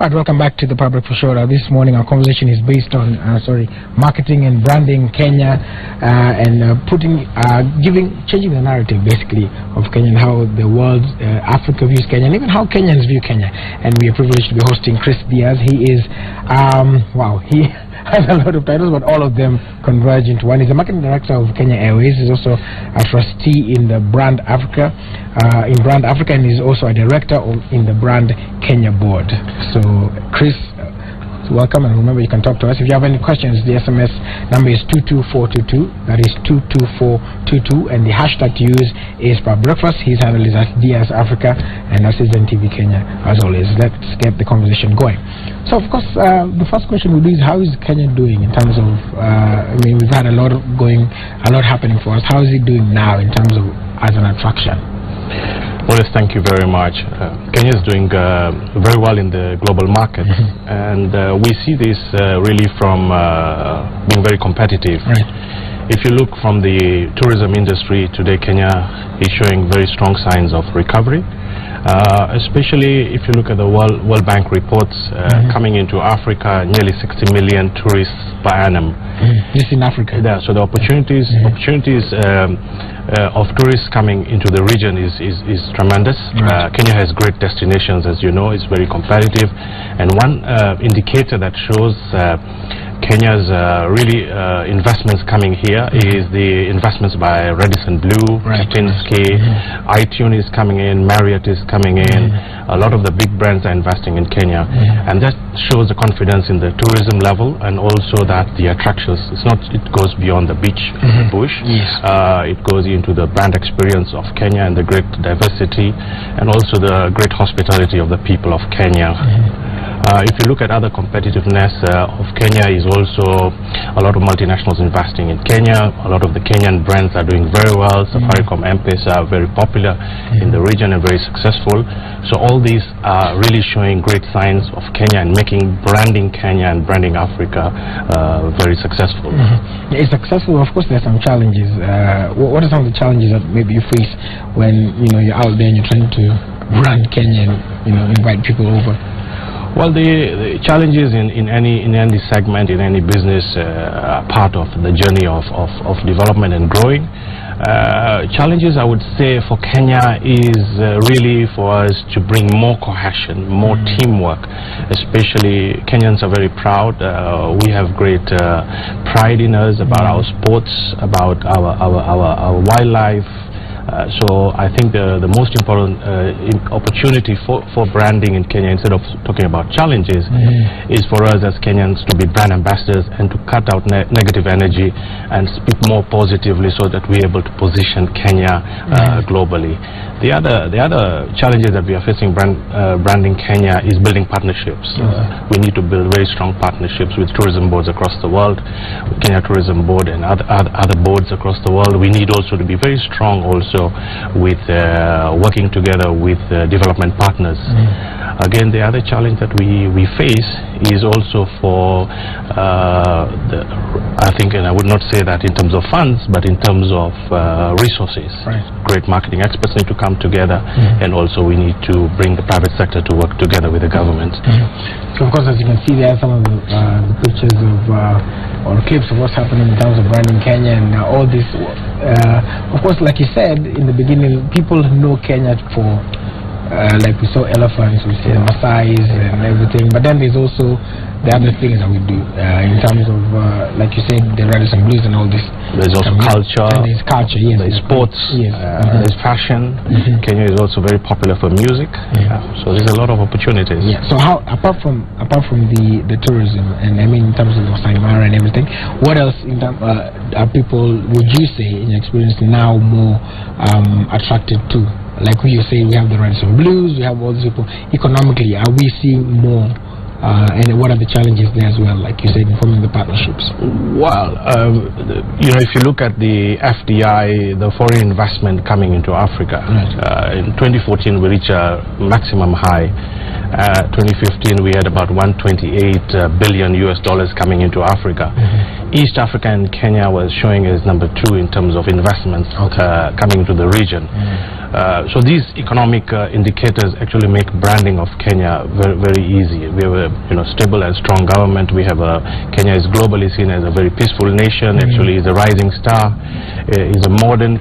Right, welcome back to the Public for Sure. This morning our conversation is based on marketing and branding Kenya and changing the narrative basically of Kenya and how the world, Africa views Kenya and even how Kenyans view Kenya. And we are privileged to be hosting Chris Diaz. He is, he has a lot of titles, but all of them converge into one. He's the marketing director of Kenya Airways. He's also a trustee in the Brand Africa, and he's also a director in the Brand Kenya board. So, Chris, welcome, and remember you can talk to us if you have any questions. The SMS number is 22422. That is 22422, and the hashtag to use is for breakfast. His handle is at Diaz Africa, and that's TV Kenya. As always, let's get the conversation going. So, of course, the first question would be: how is Kenya doing in terms of? We've had a lot happening for us. How is it doing now in terms of as an attraction? Well, yes, thank you very much. Kenya is doing very well in the global market, and we see this really from being very competitive. Right. If you look from the tourism industry today, Kenya is showing very strong signs of recovery. Especially if you look at the World Bank reports coming into Africa, nearly 60 million tourists per annum. Just in Africa. Yeah, so the opportunities of tourists coming into the region is tremendous. Right. Kenya has great destinations, as you know. It's very competitive, and one indicator that shows Kenya's investments coming here is the investments by Radisson Blu, right. Stinsky, iTunes is coming in, Marriott is coming in. A lot of the big brands are investing in Kenya, and that shows the confidence in the tourism level, and also that the attractions, it goes beyond the beach, the bush. Yes. It goes into the brand experience of Kenya and the great diversity, and also the great hospitality of the people of Kenya. If you look at other competitiveness of Kenya, is also a lot of multinationals investing in Kenya. A lot of the Kenyan brands are doing very well. Safaricom, M-Pesa are very popular in the region and very successful. So all these are really showing great signs of Kenya and making branding Kenya and branding Africa very successsul. It's successful. Of course, there's some challenges. What are some of the challenges that maybe you face when you're out there and you're trying to brand Kenya and invite people over? Well, the challenges in any segment, in any business, are part of the journey of development and growing. Challenges, I would say, for Kenya is really for us to bring more cohesion, more teamwork. Especially, Kenyans are very proud. We have great pride in us about our sports, about our wildlife. So I think the most important opportunity for branding in Kenya, instead of talking about challenges, is for us as Kenyans to be brand ambassadors and to cut out negative energy and speak more positively, so that we're able to position Kenya globally. The other challenges that we are facing branding Kenya is building partnerships. We need to build very strong partnerships with tourism boards across the world, Kenya Tourism Board and other boards across the world. We need also to be very strong also with working together with development partners. Again, the other challenge that we face is also for I think, and I would not say that in terms of funds, but in terms of resources. Right. Great marketing experts need to come together, and also we need to bring the private sector to work together with the government. So, of course, as you can see, there are some of the pictures of or clips of what's happening in terms of branding Kenya and all this. Of course, like you said in the beginning, people know Kenya for like we saw elephants, we see Maasais and everything, but then there's also the other things that we do in terms of like you said, the Radisson Blues and all this. There's also culture. And there's culture, yes. There's sports. Yes. There's fashion. Kenya is also very popular for music. So there's a lot of opportunities. Yeah. So how, apart from the tourism, and I mean in terms of Masai Mara and everything, what else in are people, would you say, in your experience, now more attracted to? Like you say, we have the Radisson Blues, we have all these people. Economically, are we seeing more? And what are the challenges there as well, like you said, in forming the partnerships? Well, if you look at the FDI, the foreign investment coming into Africa, in 2014 we reached a maximum high. 2015 we had about $128 billion coming into Africa. East Africa and Kenya was showing as number 2 in terms of investments coming into the region. So these economic indicators actually make branding of Kenya very, very easy. We have a stable and strong government. We have Kenya is globally seen as a very peaceful nation. Actually, is a rising star. Is a modern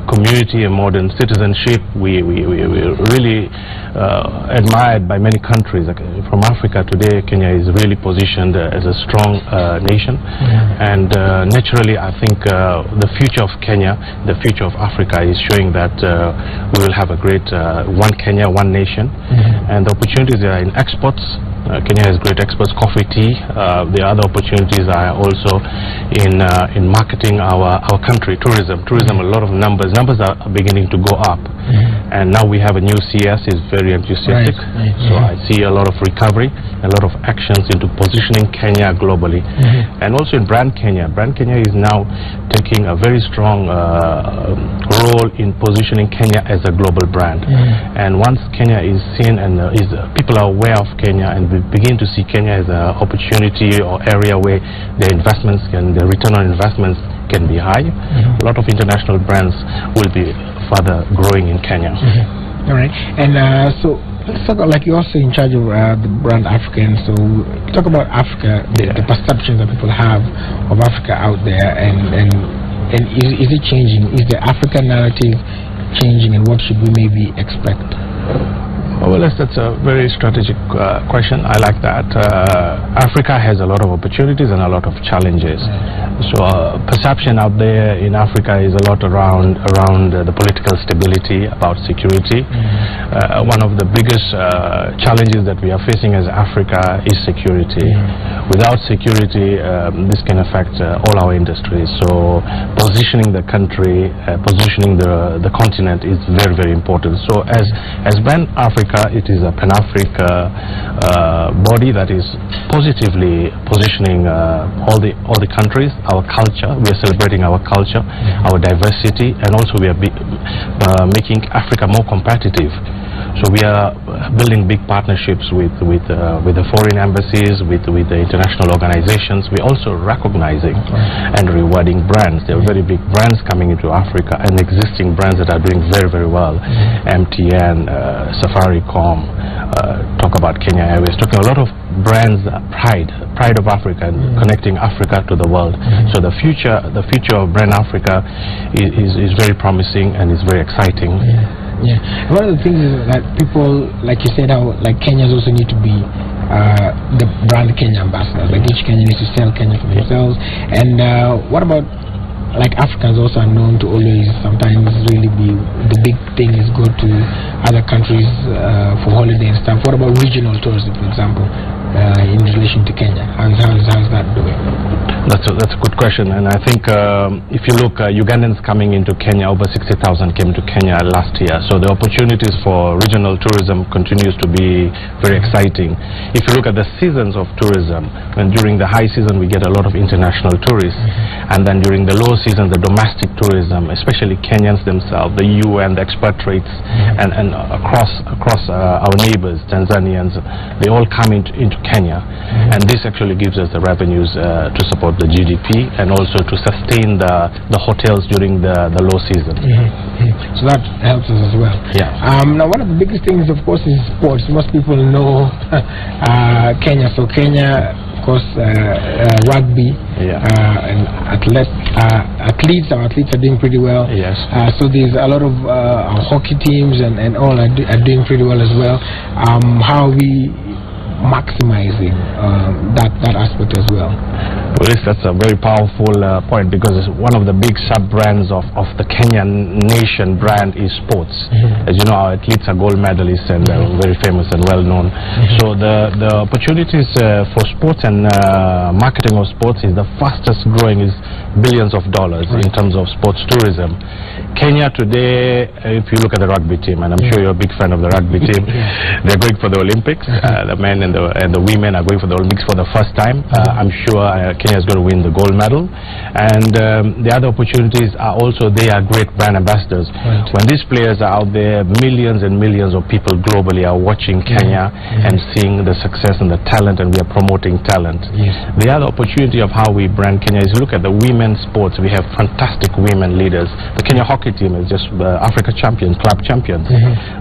community, a modern citizenship. We really admired by many countries. From Africa today, Kenya is really positioned as a strong nation, and naturally, I think the future of Kenya, the future of Africa, is showing that we will have a great one Kenya, one nation, and the opportunities are in exports. Kenya has great exports, coffee, tea. The other opportunities are also in marketing our country, tourism. Tourism, a lot of numbers are beginning to go up, and now we have a new CS, is very enthusiastic. So I see a lot of recovery, a lot of actions into positioning Kenya globally, and also in brand Kenya. Brand Kenya is now taking a very strong role in positioning Kenya as a global brand. And once Kenya is seen and people are aware of Kenya, and we begin to see Kenya as an opportunity or area where the investments and the return on investments can be high, a lot of international brands will be further growing in Kenya. All right, and so let's talk about, like, you're also in charge of the brand African, so talk about Africa, the perceptions that people have of Africa out there, and is it changing? Is the African narrative changing, and what should we maybe expect? Well, that's a very strategic question. I like that. Africa has a lot of opportunities and a lot of challenges. So perception out there in Africa is a lot around the political stability, about security. One of the biggest challenges that we are facing as Africa is security. Without security, this can affect all our industries. So positioning the country, positioning the continent is very, very important. So as Brand Africa, it is a Pan-Africa body that is positively positioning all the countries, our culture. We are celebrating our culture, our diversity, and also we are making Africa more competitive. So we are building big partnerships with the foreign embassies, with the international organizations. We're also recognizing and rewarding brands. There are very big brands coming into Africa, and existing brands that are doing very, very well. MTN, Safaricom, talk about Kenya Airways, talking a lot of brands, pride of Africa, and connecting Africa to the world. So the future of Brand Africa is very promising and is very exciting. One of the things is that people, like you said, how like Kenyans also need to be the brand Kenya ambassadors. Like each Kenyan needs to sell Kenya for themselves. And what about, like, Africans also are known to always sometimes really be, the big thing is go to other countries for holiday and stuff. What about regional tourism, for example, in relation to Kenya? How's that doing? That's a good question, and I think if you look, Ugandans coming into Kenya, over 60,000 came to Kenya last year. So the opportunities for regional tourism continues to be very exciting. If you look at the seasons of tourism, and during the high season we get a lot of international tourists, and then during the low season, the domestic tourism, especially Kenyans themselves, the UN, the expatriates, and across our neighbors, Tanzanians, they all come into Kenya, and this actually gives us the revenues to support the GDP and also to sustain the hotels during the low season. So that helps us as well. Now, one of the biggest things, of course, is sports. Most people know Kenya. So Kenya, of course, rugby, and athletes are doing pretty well. So there's a lot of hockey teams and all are doing pretty well as well. How are we maximizing that aspect as well? Well, that's a very powerful point, because one of the big sub-brands of the Kenyan nation brand is sports. As you know, our athletes are gold medalists and very famous and well known. So the opportunities for sports and marketing of sports is the fastest growing, is billions of dollars in terms of sports tourism. Kenya today, if you look at the rugby team, and I'm sure you're a big fan of the rugby team, they're going for the Olympics, the men and and the women are going for the Olympics for the first time. I'm sure Kenya is going to win the gold medal. And the other opportunities are also, they are great brand ambassadors. Right. When these players are out there, millions and millions of people globally are watching Kenya and seeing the success and the talent, and we are promoting talent. Yes. The other opportunity of how we brand Kenya is look at the women's sports. We have fantastic women leaders. The Kenya hockey team is just Africa champions, club champions.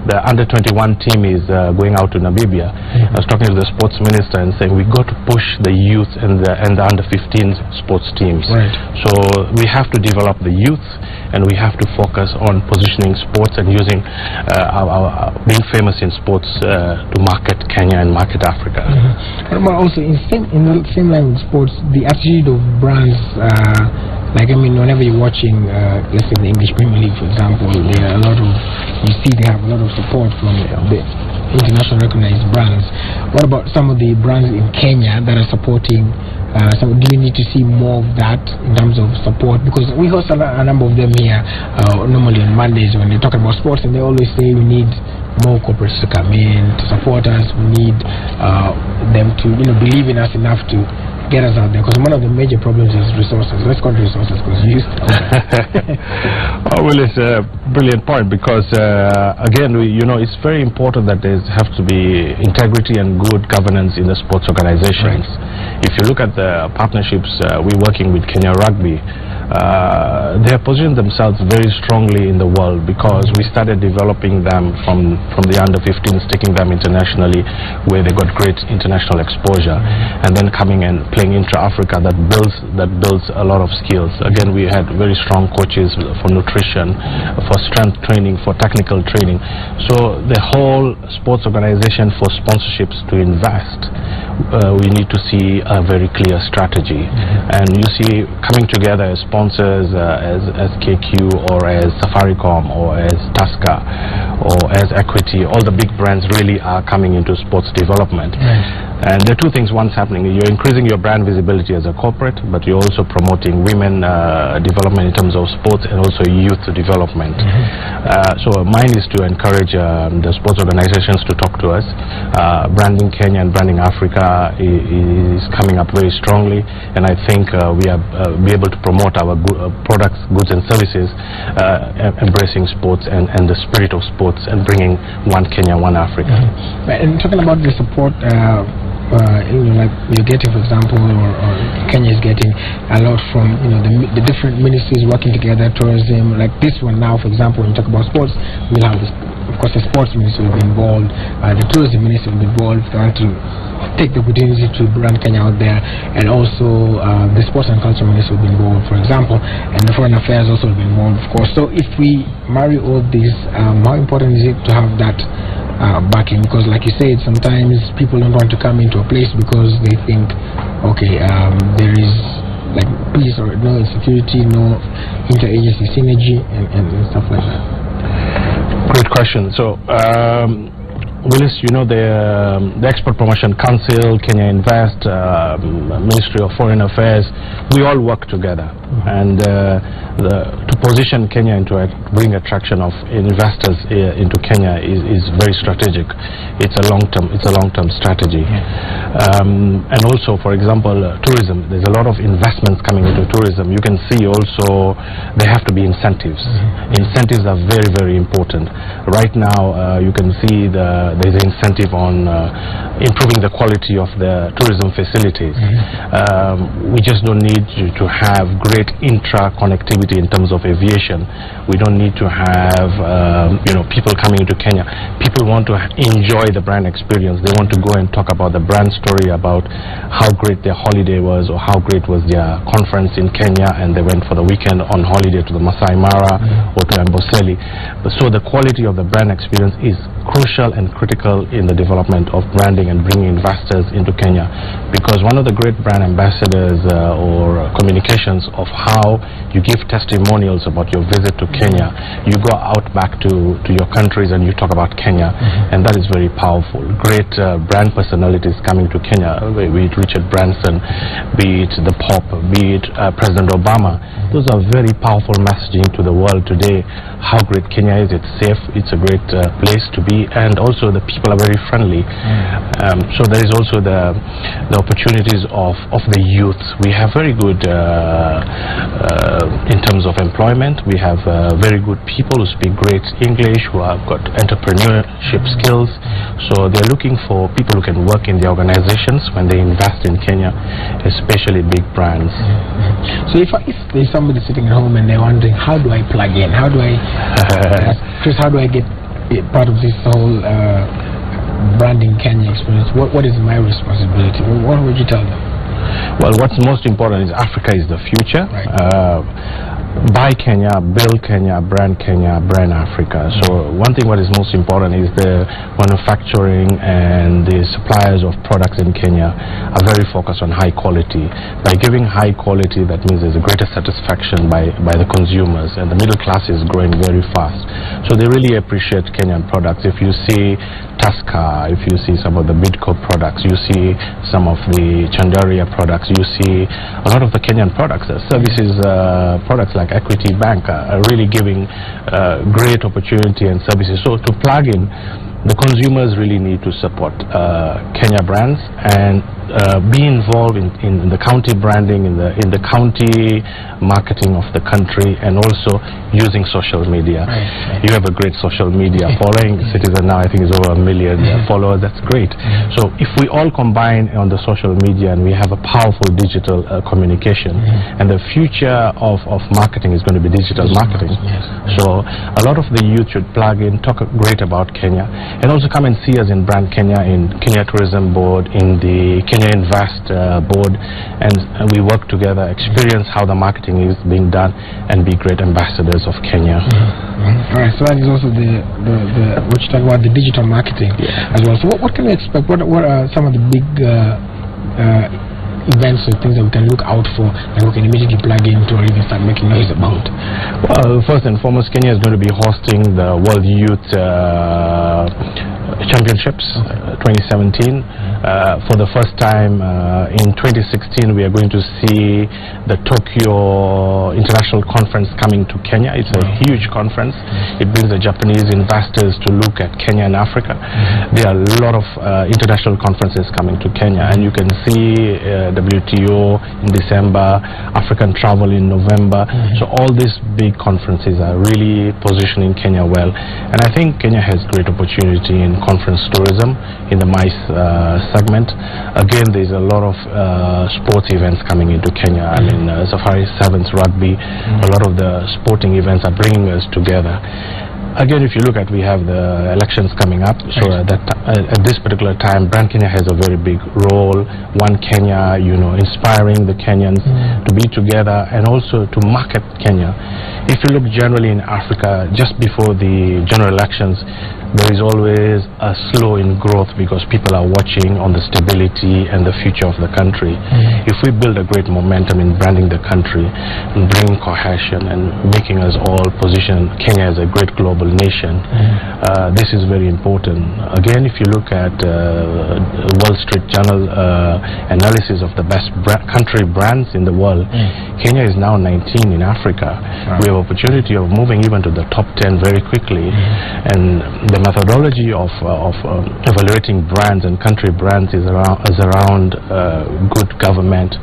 The under-21 team is going out to Namibia. I was talking to the sports minister and saying we got to push the youth and the under-15 sports teams. Right. So we have to develop the youth, and we have to focus on positioning sports and using our being famous in sports to market Kenya and market Africa. But also in the same line with sports, the attitude of brands, like I mean, whenever you're watching, let's say the English Premier League, for example, there are a lot of, you see they have a lot of support from the international recognized brands. What about some of the brands in Kenya that are supporting? So do you need to see more of that in terms of support? Because we host a number of them here normally on Mondays when they talk about sports, and they always say we need more corporates to come in to support us. We need them to believe in us enough to get us out there, because one of the major problems is resources. Let's call it resources, because you used to Oh, well, it's a brilliant point, because again, it's very important that there has to be integrity and good governance in the sports organizations. Right. If you look at the partnerships we're working with Kenya Rugby, they have positioned themselves very strongly in the world, because we started developing them from the under-15s, taking them internationally where they got great international exposure, and then coming and playing intra-Africa that builds a lot of skills. Again, we had very strong coaches for nutrition, for strength training, for technical training. So the whole sports organization for sponsorships to invest, we need to see a very clear strategy. And you see coming together as sponsors as KQ or as Safaricom or as Tusker or as Equity, all the big brands really are coming into sports development. And there are two things once happening. You're increasing your brand visibility as a corporate, but you're also promoting women development in terms of sports and also youth development. So mine is to encourage the sports organizations to talk to us. Branding Kenya and branding Africa is coming up very strongly, and I think we are be able to promote our products, goods and services, embracing sports and the spirit of sports, and bringing one Kenya, one Africa. And talking about the support, like you're getting, for example, or Kenya is getting a lot from the different ministries working together, tourism, like this one now, for example, when you talk about sports, we'll have this, of course, the sports ministry will be involved, the tourism ministry will be involved, if they want to take the opportunity to brand Kenya out there, and also the sports and culture ministry will be involved, for example, and the foreign affairs also will be involved, of course. So if we marry all this, how important is it to have that backing? Because like you said, sometimes people don't want to come into a place because they think, okay, there is like peace or no insecurity, no interagency synergy and stuff like that. Great question. So Willis, the Export Promotion Council, Kenya Invest, Ministry of Foreign Affairs, we all work together, and to position Kenya into bring attraction of investors into Kenya is very strategic. It's a long-term strategy. And also, for example, tourism. There's a lot of investments coming into tourism. You can see also there have to be incentives. Incentives are very, very important. Right now, you can see there's an incentive on improving the quality of the tourism facilities. We just don't need to have great intra-connectivity in terms of aviation. We don't need to have people coming into Kenya. People want to enjoy the brand experience. They want to go and talk about the brand story, about how great their holiday was or how great was their conference in Kenya, and they went for the weekend on holiday to the Masai Mara or to Amboseli. So the quality of the brand experience is crucial and critical in the development of branding and bringing investors into Kenya, because one of the great brand ambassadors or communications of how you give testimonials about your visit to Kenya, you go out back to your countries and you talk about Kenya, and that is very powerful. Great brand personalities coming to Kenya, be it Richard Branson, be it the Pope, be it President Obama. Those are very powerful messaging to the world today, how great Kenya is. It's safe, it's a great place to be, and also the people are very friendly. So there is also the opportunities of the youth. We have very good in terms of employment. We have very good people who speak great English, who have got entrepreneurship skills. So they're looking for people who can work in the organizations when they invest in Kenya, especially big brands. So if there's somebody sitting at home and they're wondering, how do I plug in? How do I, Chris, how do I get part of this whole branding Kenya experience? What is my responsibility? What would you tell them? Well, what's most important is Africa is the future. Right. Buy Kenya, build Kenya, brand Africa. So one thing what is most important is the manufacturing and the suppliers of products in Kenya are very focused on high quality. By giving high quality, that means there's a greater satisfaction by the consumers, and the middle class is growing very fast. So they really appreciate Kenyan products. If you see Tusker, if you see some of the Bidco products, you see some of the Chandaria products, you see a lot of the Kenyan products. Services products like Equity Bank are really giving great opportunity and services. So to plug in, the consumers really need to support Kenya brands and be involved in the county branding, in the county marketing of the country, and also using social media. Right. You have a great social media following. Citizen now I think is over 1 million followers. That's great. So if we all combine on the social media and we have a powerful digital communication, and the future of marketing is going to be digital marketing. So a lot of the youth should plug in, talk great about Kenya, and also come and see us in Brand Kenya, in Kenya Tourism Board, in the Kenya Invest Board, and we work together, experience how the marketing is being done, and be great ambassadors of Kenya. All right, so that is also the what you talk about, the digital marketing as well. So what can we expect? What are some of the big events or things that we can look out for that we can immediately plug into or even start making noise about? Well, first and foremost, Kenya is going to be hosting the World Youth Championships 2017. For the first time in 2016, we are going to see the Tokyo International Conference coming to Kenya. It's a huge conference. It brings the Japanese investors to look at Kenya and Africa. There are a lot of international conferences coming to Kenya, and you can see WTO in December, African Travel in November. So all these big conferences are really positioning Kenya well, and I think Kenya has great opportunity in conference tourism in the MICE segment. Again, there's a lot of sports events coming into Kenya. I mean, Safari Sevens, rugby, a lot of the sporting events are bringing us together. Again, if you look at, we have the elections coming up, so at this particular time, Brand Kenya has a very big role. One Kenya, you know, inspiring the Kenyans to be together and also to market Kenya. If you look generally in Africa, just before the general elections, there is always a slow in growth because people are watching on the stability and the future of the country. If we build a great momentum in branding the country and bringing cohesion and making us all position Kenya as a great global nation, this is very important. Again, if you look at Wall Street Journal analysis of the best country brands in the world, Kenya is now 19 in Africa. We have opportunity of moving even to the top 10 very quickly, and the methodology of evaluating brands and country brands is around good government,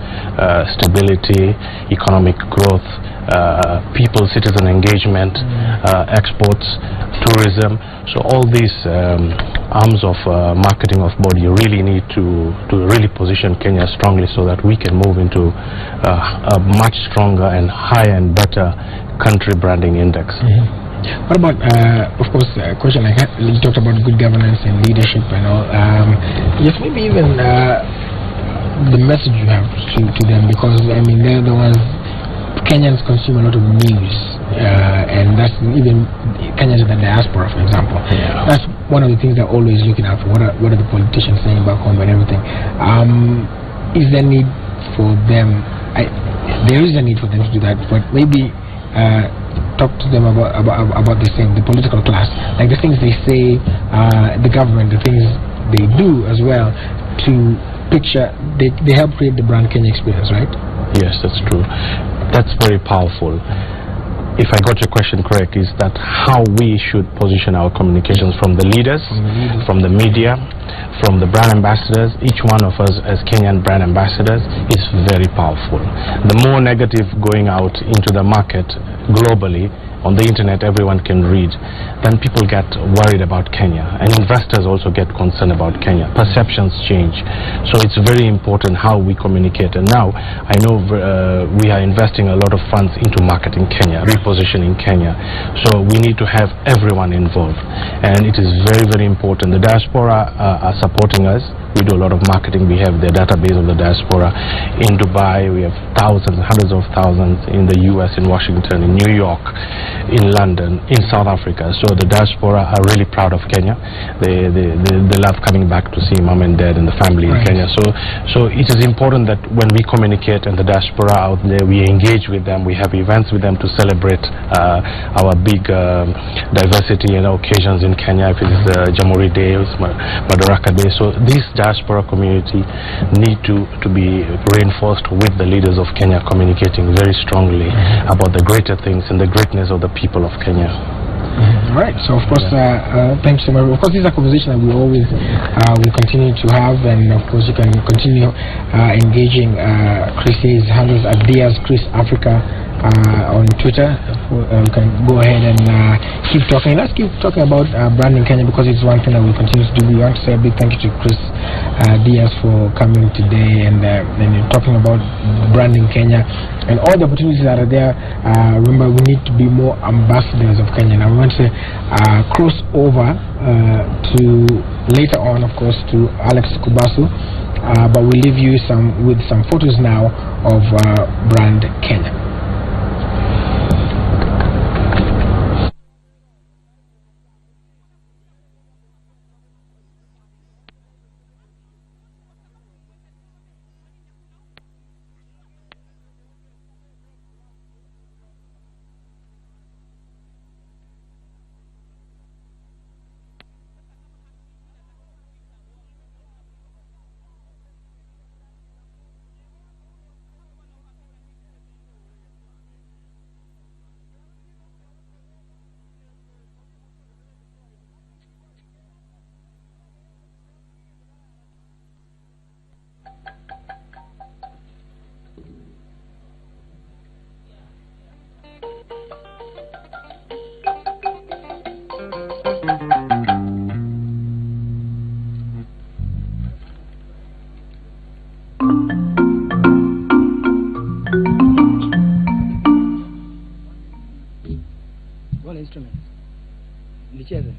stability, economic growth, people, citizen engagement, exports, tourism. So all these arms of marketing of body really need to really position Kenya strongly so that we can move into a much stronger and higher and better country branding index. What about, of course, a question like that, you talked about good governance and leadership and all. Yes, maybe even the message you have to them, because, I mean, they're the ones, Kenyans consume a lot of news, and that's even Kenyans in the diaspora, for example. That's one of the things they're always looking out for. What are the politicians saying back home and everything? Is there need for them? There is a need for them to do that, but maybe talk to them about the same, the political class, like the things they say, the government, the things they do as well to picture. They help create the Brand Kenya experience, right? Yes, that's true. That's very powerful. If I got your question correct, is that how we should position our communications from the leaders, from the media, from the brand ambassadors. Each one of us as Kenyan brand ambassadors is very powerful. The more negative going out into the market globally, on the internet everyone can read, then people get worried about Kenya, and investors also get concerned about Kenya. Perceptions change, so it's very important how we communicate. And now I know we are investing a lot of funds into marketing Kenya, repositioning Kenya, so we need to have everyone involved, and it is very, very important. The diaspora are supporting us. We do a lot of marketing. We have the database of the diaspora in Dubai. We have thousands, hundreds of thousands in the US, in Washington, in New York, in London, in South Africa. So the diaspora are really proud of Kenya. They love coming back to see mom and dad and the family in Kenya. So it is important that when we communicate and the diaspora out there, we engage with them. We have events with them to celebrate our big diversity and occasions in Kenya. If it is Jamhuri Day, Madaraka Day. So these diaspora community need to be reinforced with the leaders of Kenya, communicating very strongly about the greater things and the greatness of the people of Kenya. Right. So of course, thanks so much. Of course, this is a conversation that we always will continue to have, and of course, you can continue engaging. Chris's handles at Diaz Chris Africa on Twitter. You can go ahead and keep talking. Let's keep talking about branding Kenya, because it's one thing that we continue to do. We want to say a big thank you to Chris Diaz for coming today and talking about branding Kenya and all the opportunities that are there. Remember, we need to be more ambassadors of Kenya. Now we want to cross over to later on, of course, to Alex Kubasu, but we'll leave you with some photos now of brand Kenya. Instrument. Nicheze.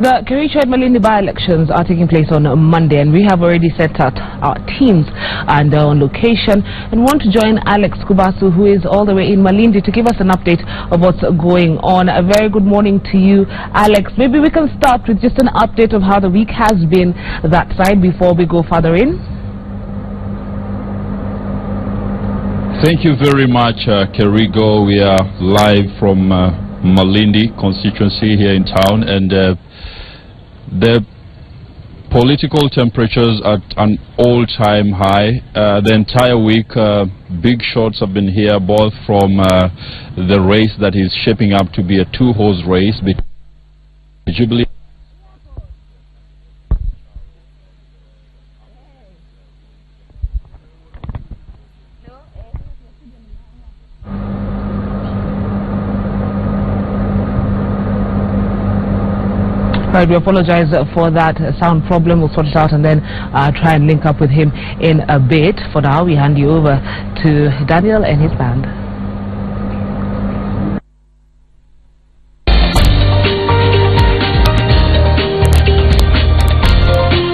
The Kericho and Malindi by-elections are taking place on Monday, and we have already set out our teams and they're on location, and want to join Alex Kubasu, who is all the way in Malindi, to give us an update of what's going on. A very good morning to you, Alex. Maybe we can start with just an update of how the week has been that side before we go further in. Thank you very much, Kerigo. We are live from Malindi constituency here in town, and the political temperatures at an all-time high. The entire week, big shots have been here, both from the race that is shaping up to be a two-horse race between Jubilee. Right, we apologize for that sound problem. We'll sort it out and then try and link up with him in a bit. For now, we hand you over to Daniel and his band.